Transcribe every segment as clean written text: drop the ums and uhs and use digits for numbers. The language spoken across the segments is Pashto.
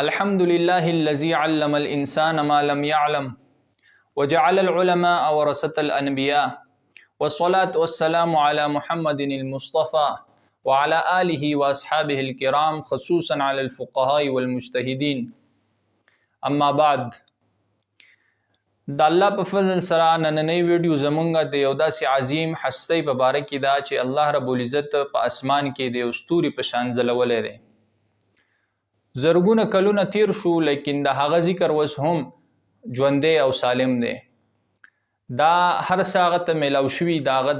الحمد لله الذي علم الإنسان ما لم يعلم وجعل العلماء ورثة الأنبياء والصلاة والسلام على محمد المصطفى وعلى آله وأصحابه الكرام خصوصا على الفقهاء والمجتهدين اما بعد د الله په فضل سره نننۍ ویډیو زمونږ د یو داسې عظیم هستی په باره کې دا چې الله رب العزت په اسمان کې د یو ستوري په شان ځلولی دی. زرګونه کلونه تیر شو لیکن د هغه ذکر اوس هم ژوندی او سالم دی. دا هر څه هغه ته میلاو شوي د هغه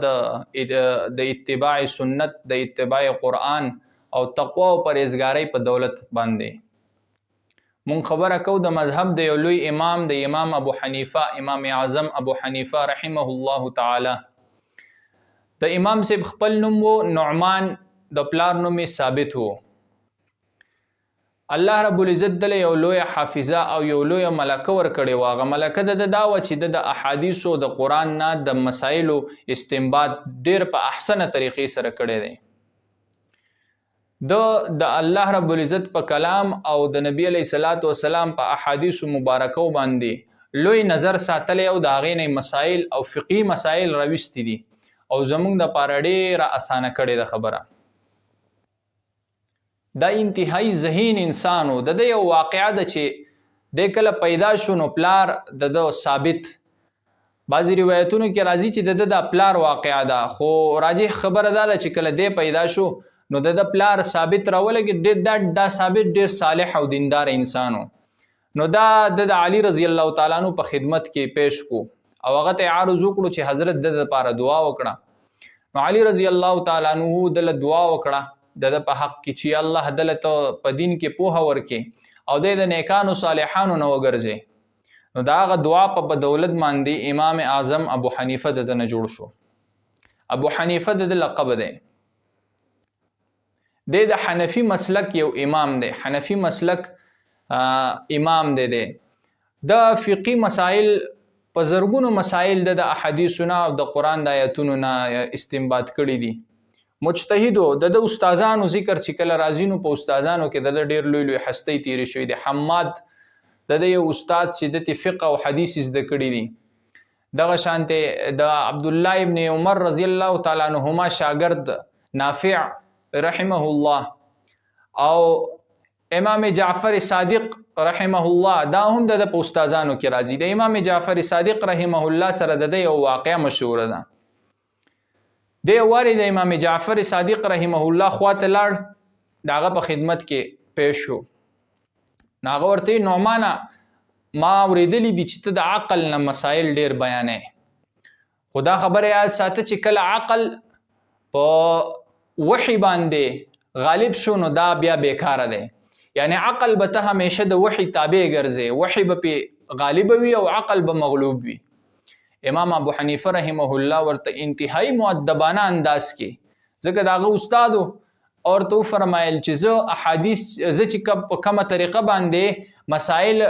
د اتباع سنت، د اتباع قرآن او تقوا او پرهیزګارۍ په دولت باندې. مونږ خبره کو د مذهب د یو لوی امام د امام ابو حنیفه، امام اعظم ابو حنیفه رحمه الله تعالی. د امام صاحب خپل نوم و نعمان، د پلار نوم ثابت و. الله رب العزت دله یو لوی حافظه او یو لوی ملکه ورکړې وه. هغه ملکه د دا وه چې د احادیثو د قرآن نه د مسایلو استنباط ډېر په احسنه طریقې سره کړی دی. د الله رب العزت په کلام او د نبی علیه الصلاۃ والسلام په احادیثو مبارکو باندې لوی نظر ساتلی او د هغې نه مسایل او فقهي مسایل راویستي دي او زموږ دپاره ډېره اسانه کړې ده خبره. دا انتهایی ذهین انسان و. د یو واقعه ده چې د کله پیدا شو نو پلار د ثابت، بعضې روایتونو کې راځي چې د پلار واقعه ده، خو راجح خبره دا ده چې کله دی پیدا شو نو د پلار ثابت راولګي. دا ثابت ډېر صالح او دیندار انسان و. نو دا د علي رضی الله تعالی عنہ په خدمت کې پیش کو او هغه ته عرض وکړو چې حضرت د لپاره دعا وکړه. نو علي رضی الله تعالی عنہ د دعا وکړه د په حق کې چې الله دله ته په دین کې پوهه ورکړي او د نیکانو صالحانو نه وګرځي. نو دا هغه دعا په بدولت باندې امام اعظم ابو حنیفه د نه جوړ شو. ابو حنیفه د لقب دی. د حنفي مسلک یو امام دی. حنفي مسلک امام دی. د فقهي مسائل په زرګونو مسائل د احادیثونه او د قرآن د آیتونو نه استنباط کړي دي. مجتهد و. د استادانو ذکر چې کله راځي نو په استادانو کې د ډېر لوی لوی هستۍ تېرې شوي دي. حماد د یو استاد چې د فقه او حدیث زده کړي دي. دغه شانته د عبدالله ابن عمر رضی الله تعالی عنهما شاګرد نافع رحمه الله او امام جعفر صادق رحمه الله دا هم د په استادانو کې راځي. د امام جعفر صادق رحمه الله سره د یو واقعه مشهوره ده. د واري د امام جعفر صادق رحمه الله خواته لاړ، د هغه په خدمت کې پیش شو. نو هغه ورته نعمانه ما اورېدلی دي چې ته د عقل نه مسایل ډېر بیانې، خو دا خبره یاد ساته چې کله عقل په وحی باندې غالب شو نو دا بیا بیکاره دی. یعنی عقل به ته همیشه د وحی تابع ګرځې، وحی به پې غالب وي او عقل به مغلوب وي. امام ابو حنیفه رحمه الله ورته انتهایی مؤدبانه انداز کې، ځکه د هغه استاد او ورته وفرمایل چې زه احادیث زه چې په کومه طریقه باندې مسائل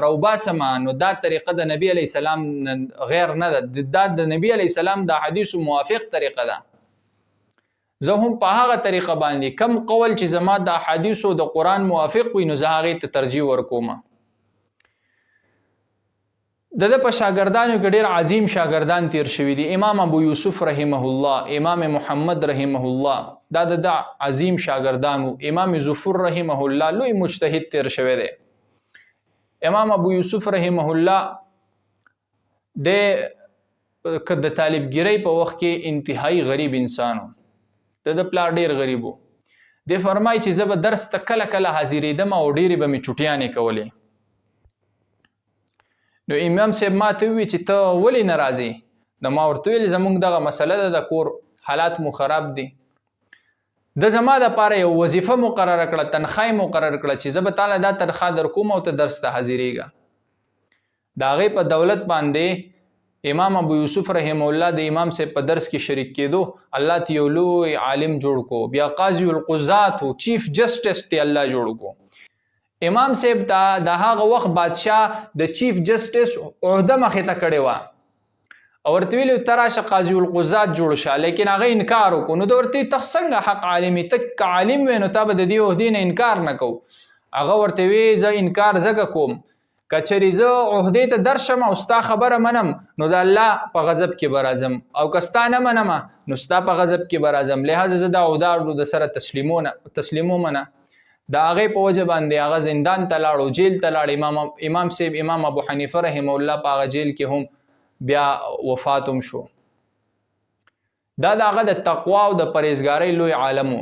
راوباسم نو دا طریقه د نبی علیه السلام غیر نه ده، دا د نبی علیه السلام د احادیثو موافق طریقه ده. زه هم په هغه طریقه باندې کم قول چې زما د احادیثو د قرآن موافق وي نو زه هغې ته ترجیح ورکوم. د په شاګردانو کې ډېر عظیم شاګردان تیر شوي دي. امام ابو یوسف رحمه الله، امام محمد رحمه الله دا د عظیم شاګردانو. امام ظفر رحمه الله لوی مجتهد تیر شوی دی. امام ابو یوسف رحمه الله د طالبګیرۍ په وخت کې انتهایی غریب انسان و. د پلار ډېر غریب و. دی فرمایي چې زه به درس ته کله کله حاضرېدم او ډېرې به مې چوټیانې کولې. نو امام صاحب ما ته وویل چې ته ولې نه راځې؟ نو ما ورته ویل زموږ دغه مسله ده، د کور حالات مو خراب دي. د زما دپاره یو وظیفه مقرره کړه، تنخواه مقرر کړه چې زه به تاله دا تنخواه در کوم او ته درس ته حاضرېږه. د هغې په دولت باندې امام ابو یوسف رحمه الله د امام صاحب په درس کې شریک کېدو، الله ته یو لوی عالم جوړ کو. بیا قاضي القضات و، چیف جسټس ته الله جوړ کو. امام صاحب ته د هغه وخت بادشاه د چیف جسټس عهده مخې ته کړې وه او ورته ویلي ته راشه قاضي القضات جوړ شه، لیکن هغه انکار وکړو. نو د ورته ته څنګه حق عالم یې؟ ته که عالم وې نو تا به د دې عهدې نه انکار نه کوو. هغه ورته وی زه انکار زکه کوم کچری زه عہدې ته درشم او ستا خبره منم نو د الله په غضب کې به راځم او که ستا نه منم نو ستا په غضب کې به راځم لهذا زه دا عہده د سره تسلیمومه د هغې په وجه باندې هغه زندان ته لاړ او جیل ته لاړ امام صاحب امام ابو حنیفه رحمه الله په هغه جیل کې هم بیا وفات هم شو. دا د هغه د تقوا او د پرهیزګارۍ لوی عالم و.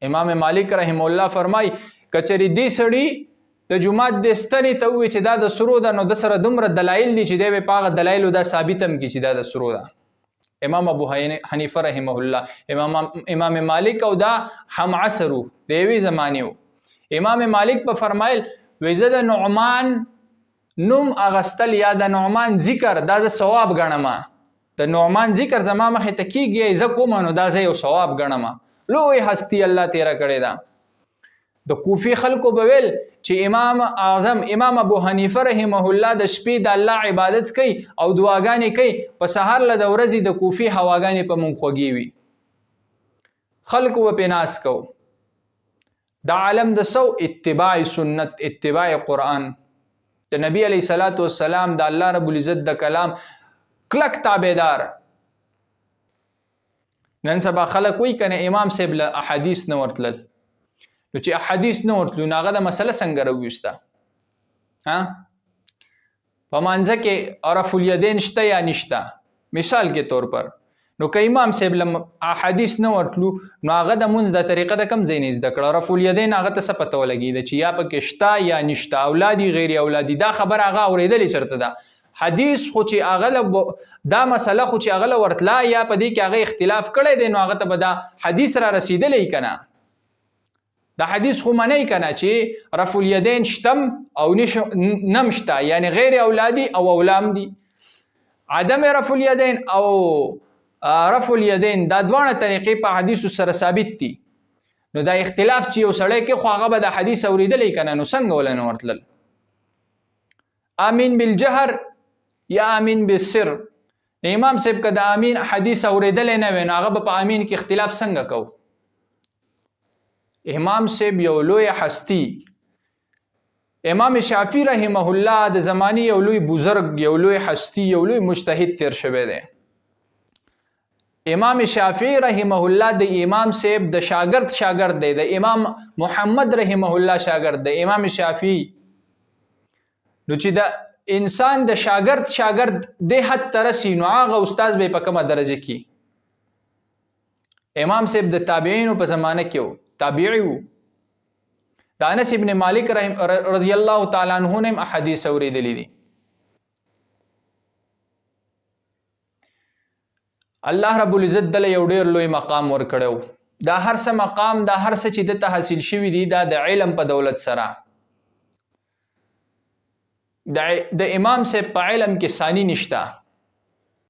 امام مالک رحمه الله فرمای کچری دې سړي د جمعات د ستنې ته ووایي چې دا د سرو ده نو د سره دومره دلایل دي چې دی به په هغه دلایلو دا ثابت هم کړي چې دا د سرو ده. امام ابو حنیفه رحمه الله امام مالک او دا هم عصرو د یوې زمانې و. امام مالک په فرمایل وایي زه د نعمان نوم اغستل یا د نعمان ذکر دا زه ثواب ګڼم. د نعمان ذکر زما مخې ته کېږي زه کوم نو دا زه یو ثواب ګڼم. لوی هستی الله تیره کړې ده. د کوفی خلکو به ویل چې امام اعظم امام ابو حنیفه رحمه الله د شپې د الله عبادت کوي او دعاګانې کوي په سحر له د ورځې د کوفی هواګانې په مونږ خوږې وي. خلکو به پې ناست کو. د عالم د سو اتباع سنت اتباع قرآن د نبی علیه الصلاۃ والسلام د الله رب العزت د کلام کلک تابعدار. نن سبا خلک وایي کنه امام صاحب له احادیث نه ورتلل نو چې احادیث نه ورتلو نو هغه د مسله څنګه راوویسته؟ په مانځه کې عرف الیدین شته یا نشته؟ مثال کې طور پر نو که امام صاحب له احادیث نه ورتلو نو هغه د مونځ د طریقه د کم ځای نه زده کړه. عرف الیدین هغه ته څه پته ولګېده چې یا پکې شته یا نشته، اولادي غیر اولادي، دا خبره هغه اورېدلې چېرته ده. حدیث خو چې هغه دا مسله خو چې هغه ورتلا یا په دې کې هغه اختلاف کړی دی نو هغه ته به دا حدیث را رسېدلی که نه. دا حدیث خو منی کنه چې رفع الیدین شتم او نم شته یعنی غیر اولادی او اولام دي. عدم رفع الیدین او رفع الیدین دا دوانه طریقې په حدیث سره ثابت دي. نو دا اختلاف چې یو سړی کې خو هغه به د حدیث اوریدلی کنه نو څنګه ولا نه ورتلل؟ امین بالجهر یا امین بالسر. امام صاحب که د امین حدیث اوریدلی نه وي نو هغه به په امین کې اختلاف څنګه کو؟ امام صاحب یو لوی هستی. امام شافعی رحمه الله د زمانی یو لوی بزرگ، یو لوی هستی، یو لوی مجتهد تیر شوی دی. امام شافعی رحمه الله د امام صاحب د شاگرد دی، د امام محمد رحمه الله شاگرد دی. امام شافعی نو چې د انسان د شاگرد د حد ترسي نو هغه استاد به په کومه درجه کې؟ امام صاحب د تابعینو په زمانه کې و، تابعی وو. د انس ابن مالک رضی الله تعالی عنہ نه احادیث اوریدلې دي. الله رب العزت دله یو ډیر لوی مقام ورکړو. دا هر څه مقام، دا هر څه چې دته حاصل شوی دي دا د علم په دولت سره. د امام صاحب په علم کې ثانی نشته.